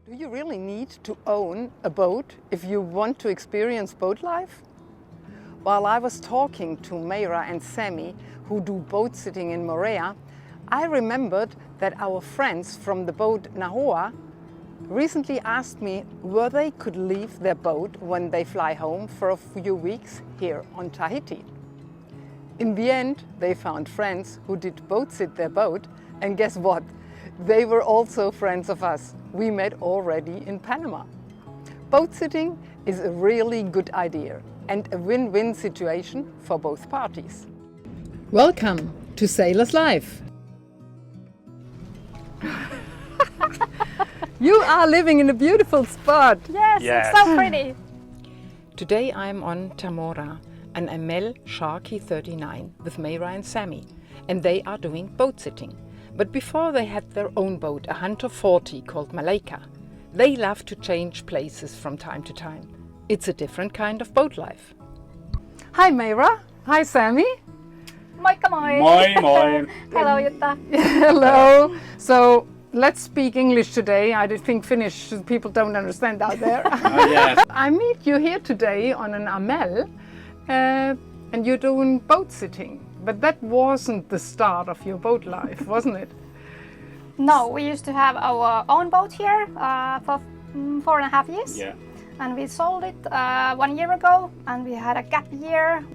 Do you really need to own a boat if you want to experience boat life? While I was talking to Meira and Sami, who do boat sitting in Moorea, I remembered that our friends from the boat Nahoa recently asked me whether they could leave their boat when they fly home for a few weeks here on Tahiti. In the end, they found friends who did boat sit their boat, and guess what? They were also friends of us. We met already in Panama. Boat sitting is a really good idea and a win-win situation for both parties. Welcome to Sailor's Life. You are living in a beautiful spot. Yes, it's so pretty. Today I'm on Tamora, an ML Sharky 39 with Meira and Sami, and they are doing boat sitting. But before they had their own boat, a Hunter 40 called Malaika, they love to change places from time to time. It's a different kind of boat life. Hi Meira, hi Sami. Moikka moi! Moi moi! Hello Jutta. Hello. So let's speak English today. I think Finnish people don't understand out there. Yes. I meet you here today on an Amel and you're doing boat sitting. But that wasn't the start of your boat life, wasn't it? No, we used to have our own boat here for 4.5 years. Yeah. And we sold it 1 year ago, and we had a gap year.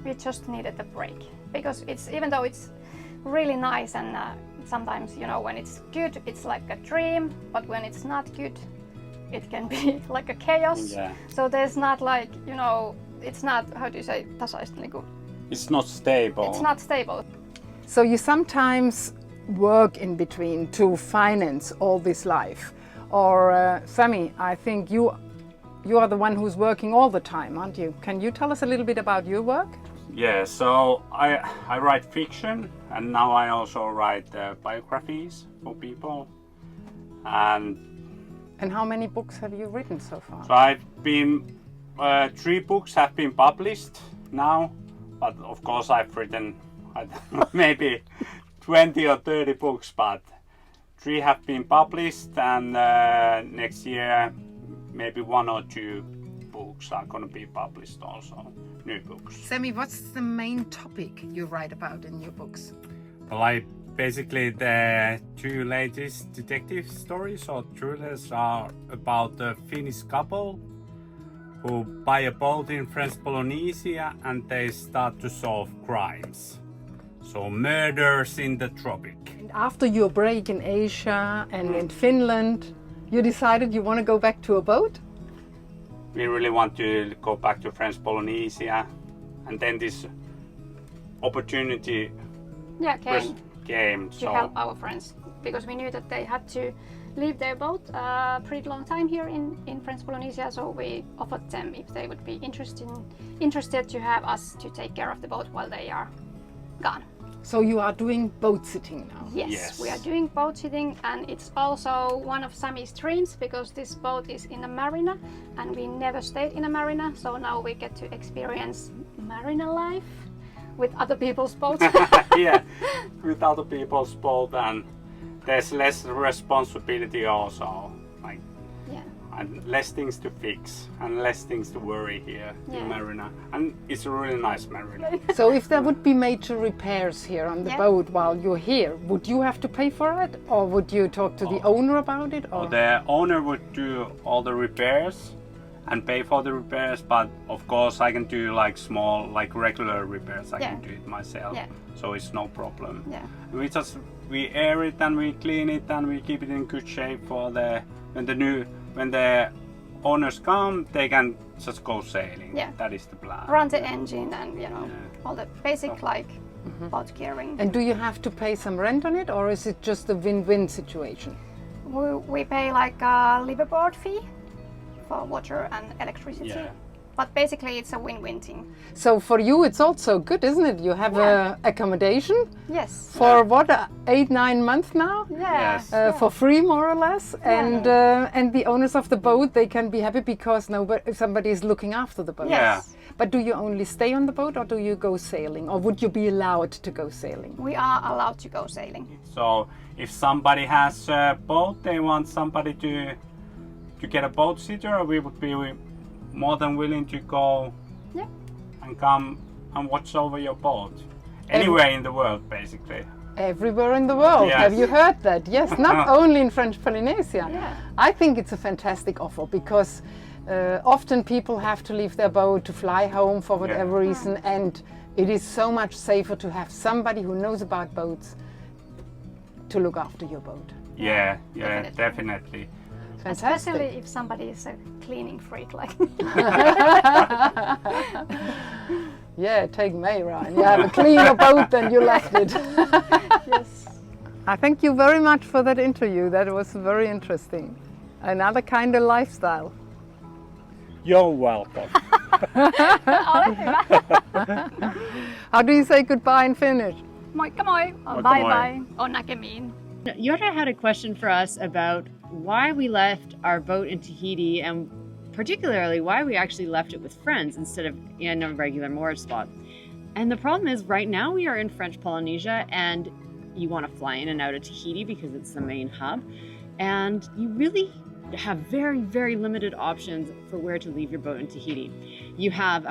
We just needed a break because even though it's really nice and sometimes, when it's good, it's like a dream, but when it's not good, it can be like a chaos. Yeah. So there's not like, it's not, how do you say, tasaista niinku. It's not stable. It's not stable. So you sometimes work in between to finance all this life. Or Sami, I think you are the one who's working all the time, aren't you? Can you tell us a little bit about your work? Yeah, so I write fiction, and now I also write biographies for people. And how many books have you written so far? so I've been, 3 books have been published now, but of course I've written maybe 20 or 30 books, but 3 have been published, and next year maybe 1 or 2 books are going to be published also, new books. Sami, what's the main topic you write about in your books? Well, basically the 2 latest detective stories or thrillers are about a Finnish couple who buy a boat in French Polynesia and they start to solve crimes. So murders in the tropic. And after your break in Asia and in Finland, you decided you want to go back to a boat? We really want to go back to French Polynesia, and then this opportunity came. To help our friends, because we knew that they had to leave their boat a pretty long time here in French Polynesia, so we offered them if they would be interested to have us to take care of the boat while they are gone. So you are doing boat sitting now? Yes, we are doing boat sitting, and it's also one of Sami's dreams because this boat is in a marina and we never stayed in a marina, so now we get to experience marina life with other people's boats. Yeah, with other people's boat, and there's less responsibility also, and less things to fix and less things to worry here in marina, and it's a really nice marina. So if there would be major repairs here on the boat while you're here, would you have to pay for it, or would you talk to the owner about it? Or? The owner would do all the repairs and pay for the repairs, but of course I can do like small, like regular repairs. I can do it myself, so it's no problem. We air it and we clean it and we keep it in good shape for when the owners come, they can just go sailing. That is the plan. Run the engine and all the basic boat gearing. And do you have to pay some rent on it, or is it just a win-win situation? We pay like a liveaboard fee for water and electricity. But basically it's a win-win thing. So for you it's also good, isn't it? You have accommodation? Yes. For what, 8-9 months now? Yes. For free more or less, and the owners of the boat, they can be happy because somebody is looking after the boat. Yes. But do you only stay on the boat, or do you go sailing, or would you be allowed to go sailing? We are allowed to go sailing. So if somebody has a boat, they want somebody to to get a boat sitter, we would be more than willing to go and come and watch over your boat. Anywhere in the world, basically. Everywhere in the world. Yes. Have you heard that? Yes, not only in French Polynesia. Yeah. I think it's a fantastic offer because often people have to leave their boat to fly home for whatever reason, and it is so much safer to have somebody who knows about boats to look after your boat. Yeah, definitely. Fantastic. Especially if somebody is a cleaning freak like Yeah, take Meira and you have a cleaner boat than you left it. Yes. I thank you very much for that interview. That was very interesting. Another kind of lifestyle. You're welcome. How do you say goodbye in Finnish? Moikka moi, or Moikka bye moi. bye, or näkemiin. Jota had a question for us about why we left our boat in Tahiti and particularly why we actually left it with friends instead of in a regular moorage spot. And the problem is right now we are in French Polynesia and you want to fly in and out of Tahiti because it's the main hub. And you really have very, very limited options for where to leave your boat in Tahiti. You have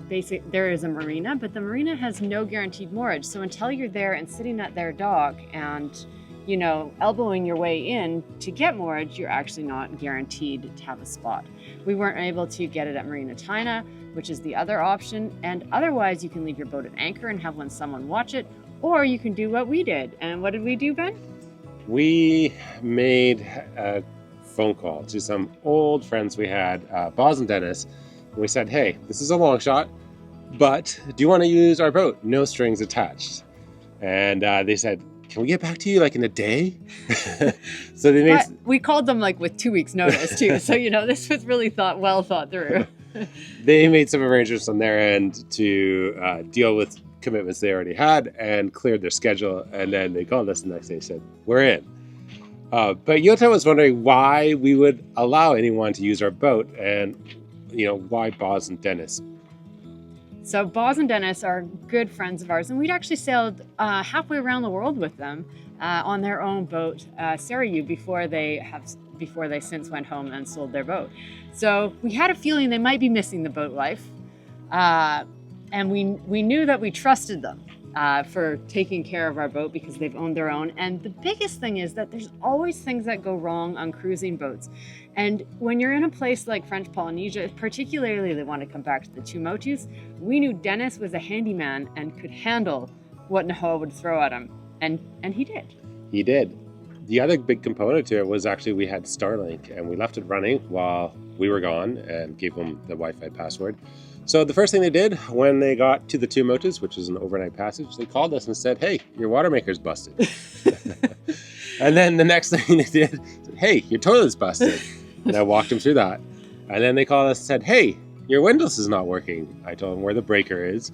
there is a marina, but the marina has no guaranteed moorage. So until you're there and sitting at their dock and, you know, elbowing your way in to get moorage, you're actually not guaranteed to have a spot. We weren't able to get it at Marina Taina, which is the other option. And otherwise you can leave your boat at anchor and have someone watch it, or you can do what we did. And what did we do, Ben? We made a phone call to some old friends we had, Boz and Denis. We said, hey, this is a long shot, but do you want to use our boat? No strings attached. And they said, can we get back to you like in a day? So they made... We called them like with 2 weeks notice too. So, you know, this was really well thought through. They made some arrangements on their end to deal with commitments they already had and cleared their schedule. And then they called us the next day and said, we're in. But Jota was wondering why we would allow anyone to use our boat and, you know, why Boz and Denis. So Boz and Denis are good friends of ours, and we'd actually sailed halfway around the world with them on their own boat, Sarayu, before they since went home and sold their boat. So we had a feeling they might be missing the boat life, and we knew that we trusted them for taking care of our boat because they've owned their own. And the biggest thing is that there's always things that go wrong on cruising boats. And when you're in a place like French Polynesia, particularly they want to come back to the Tuamotus, we knew Denis was a handyman and could handle what Nahoa would throw at him. And he did. He did. The other big component to it was actually we had Starlink and we left it running while we were gone and gave them the Wi-Fi password. So the first thing they did when they got to the Tuamotus, which was an overnight passage, they called us and said, hey, your water maker's busted. And then the next thing they did, said, hey, your toilet's busted. And I walked them through that. And then they called us and said, hey, your windlass is not working. I told them where the breaker is.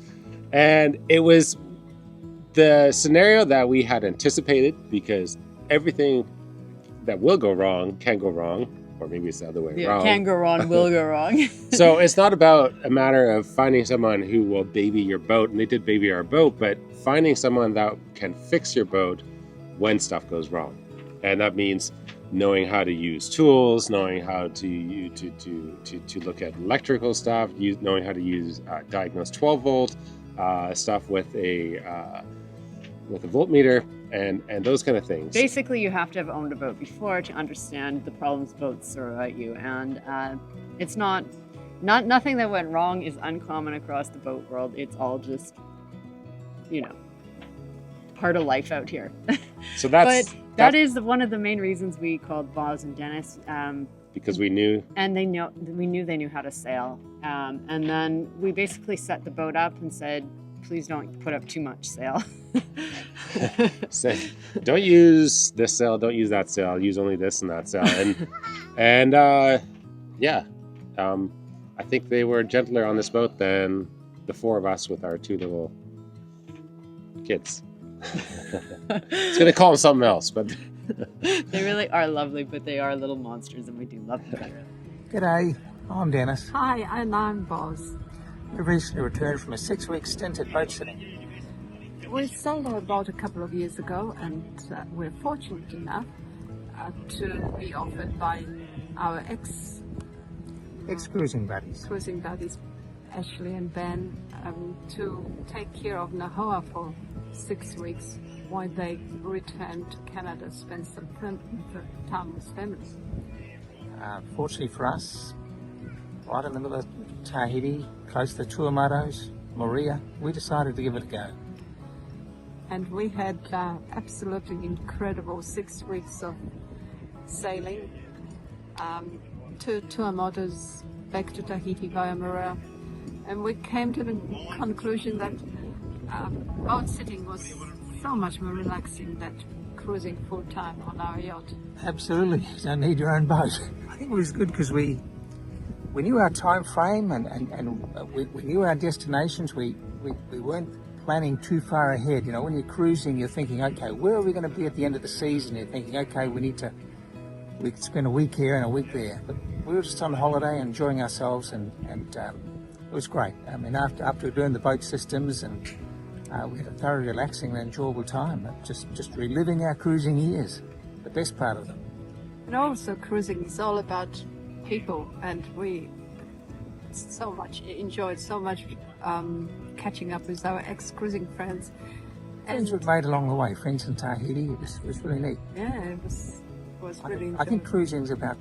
And it was the scenario that we had anticipated because everything that will go wrong can go wrong. Or maybe it's the other way around. Can go wrong, will go wrong. So it's not about a matter of finding someone who will baby your boat, and they did baby our boat, but finding someone that can fix your boat when stuff goes wrong. And that means knowing how to use tools, knowing how to look at electrical stuff, knowing how to use diagnose 12-volt stuff with a voltmeter. And those kind of things. Basically, you have to have owned a boat before to understand the problems boats throw at you. And it's nothing that went wrong is uncommon across the boat world. It's all just, you know, part of life out here. So that is one of the main reasons we called Boz and Denis. Because we knew. And we knew they knew how to sail. And then we basically set the boat up and said, please don't put up too much sail. Say, don't use this sail, don't use that sail, use only this and that sail. And I think they were gentler on this boat than the four of us with our two little kids. I was going to call them something else, but... They really are lovely, but they are little monsters and we do love them. G'day, I'm Denis. Hi, and I'm Boz. We recently returned from a 6-week stint at boat sitting. We sold our boat a couple of years ago, and we're fortunate enough to be offered by our Ex-cruising buddies. cruising buddies, Ashley and Ben, to take care of Nahoa for 6 weeks while they return to Canada, spend some time with family. Fortunately for us, right in the middle of Tahiti, close to the Tuamatos, Meira, we decided to give it a go. And we had absolutely incredible 6 weeks of sailing to Tuamatos, back to Tahiti via Meira. And we came to the conclusion that boat sitting was so much more relaxing than cruising full time on our yacht. Absolutely, you don't need your own boat. I think it was good because we knew our time frame and we knew our destinations. We weren't planning too far ahead. You know, when you're cruising, you're thinking, okay, where are we going to be at the end of the season? You're thinking, okay, we could spend a week here and a week there. But we were just on holiday, enjoying ourselves, and it was great. I mean, after doing the boat systems, and we had a thoroughly relaxing and enjoyable time. Just reliving our cruising years, the best part of them. And also cruising is all about people, and we so much enjoyed so much catching up with our ex-cruising friends. Friends we've made along the way, friends in Tahiti. It was really neat. Yeah, it was really I think enjoyable. cruising's about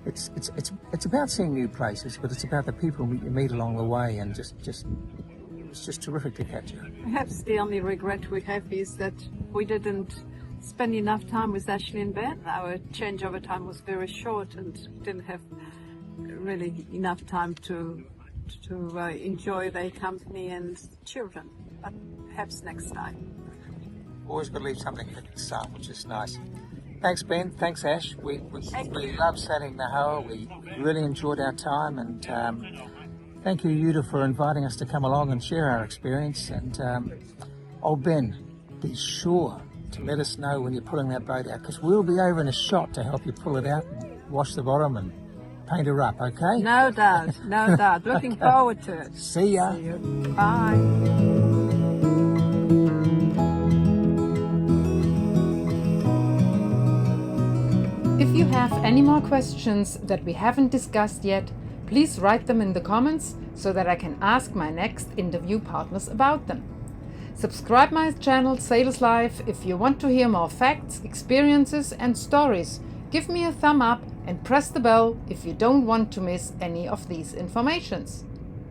it's about seeing new places, but it's about the people you meet along the way, and it's just terrific to catch up. Perhaps the only regret we have is that we didn't spend enough time with Ashley and Ben. Our changeover time was very short and didn't have really enough time to enjoy their company and children. But perhaps next time. Always got to leave something for the son, which is nice. Thanks, Ben. Thanks, Ash. We love sailing Nahoa. We really enjoyed our time, and thank you, Yuta, for inviting us to come along and share our experience. And old Ben, be sure to let us know when you're pulling that boat out, because we'll be over in a shot to help you pull it out and wash the bottom and paint her up, okay? No doubt, no doubt. Looking forward to it. See ya. See you. Bye. If you have any more questions that we haven't discussed yet, please write them in the comments so that I can ask my next interview partners about them. Subscribe my channel Sailors Life if you want to hear more facts, experiences and stories. Give me a thumb up and press the bell if you don't want to miss any of these informations.